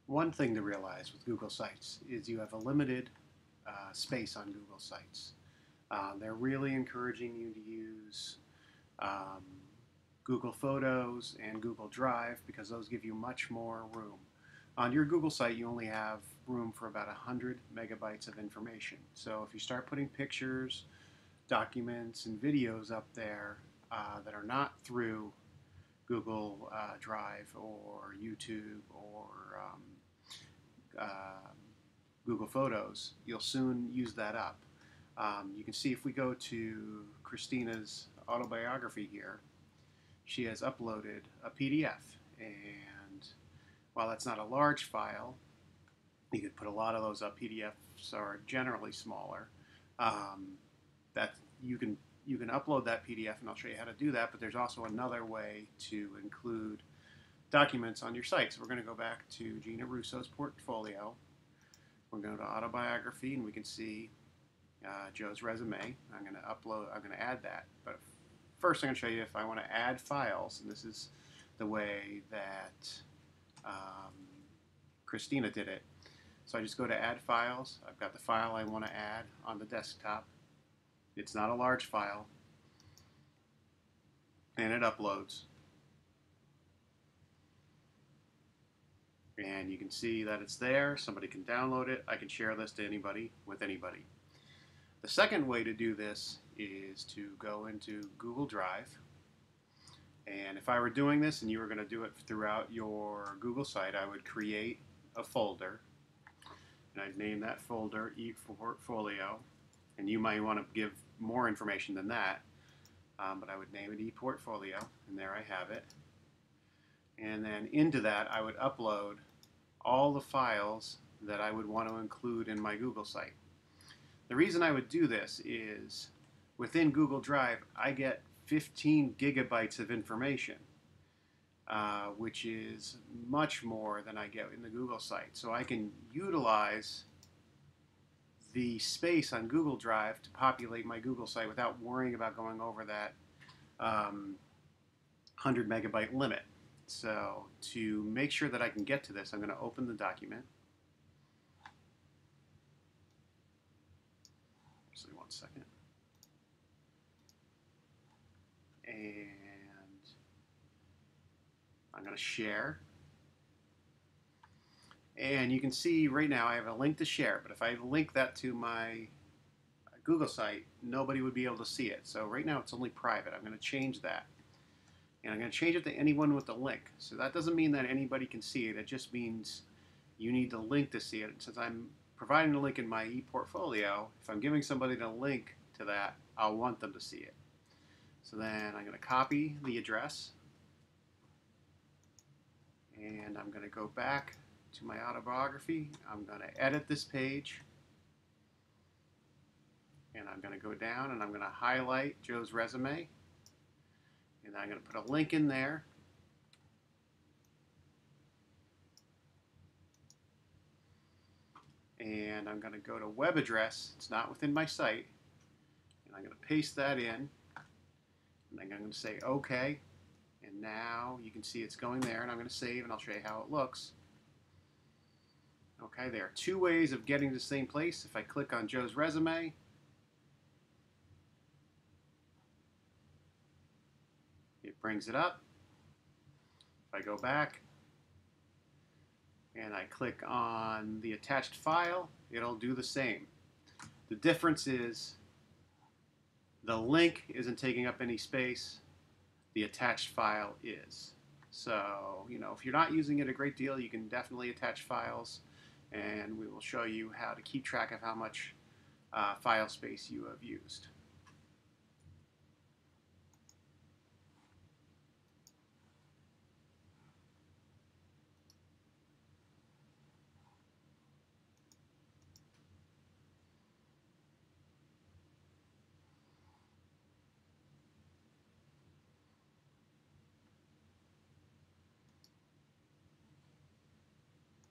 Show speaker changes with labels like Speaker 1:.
Speaker 1: One thing to realize with Google Sites is you have a limited space on Google Sites. They're really encouraging you to use um, Google Photos and Google Drive because those give you much more room. On your Google site, you only have room for about 100 megabytes of information. So if you start putting pictures, documents, and videos up there that are not through Google Drive or YouTube or uh, Google Photos, you'll soon use that up. You can see if we go to Christina's autobiography here, she has uploaded a PDF. And while that's not a large file, you could put a lot of those up. PDFs are generally smaller. That you can upload that PDF, and I'll show you how to do that. But there's also another way to include documents on your site. So we're going to go back to Gina Russo's portfolio. We're going to go to autobiography, and we can see Joe's resume. I'm going to add that. But first, I'm going to show you if I want to add files, and this is the way that Christina did it. So I just go to Add Files. I've got the file I want to add on the desktop. It's not a large file, and it uploads. And you can see that it's there. Somebody can download it. I can share this to anybody with anybody. The second way to do this is to go into Google Drive. And if I were doing this and you were going to do it throughout your Google site, I would create a folder. And I'd name that folder ePortfolio. And you might want to give more information than that. But I would name it ePortfolio. And there I have it. And then into that, I would upload all the files that I would want to include in my Google site. The reason I would do this is within Google Drive, I get 15 gigabytes of information, which is much more than I get in the Google site. So I can utilize the space on Google Drive to populate my Google site without worrying about going over that 100 megabyte limit. So to make sure that I can get to this, I'm going to open the document. Actually, one second. And I'm going to share. And you can see right now I have a link to share, but if I link that to my Google site, nobody would be able to see it. So right now it's only private. I'm going to change that. And I'm going to change it to anyone with the link. So that doesn't mean that anybody can see it. It just means you need the link to see it. And since I'm providing the link in my ePortfolio, if I'm giving somebody the link to that, I'll want them to see it. So then I'm going to copy the address. And I'm going to go back to my autobiography. I'm going to edit this page. And I'm going to go down and I'm going to highlight Joe's resume. And I'm going to put a link in there. And I'm going to go to web address. It's not within my site. And I'm going to paste that in. And I'm going to say OK. And now you can see it's going there. And I'm going to save and I'll show you how it looks. Okay, there are two ways of getting to the same place. If I click on Joe's resume, it brings it up. If I go back and I click on the attached file, it'll do the same. The difference is the link isn't taking up any space. The attached file is. So, if you're not using it a great deal, you can definitely attach files, and we will show you how to keep track of how much file space you have used.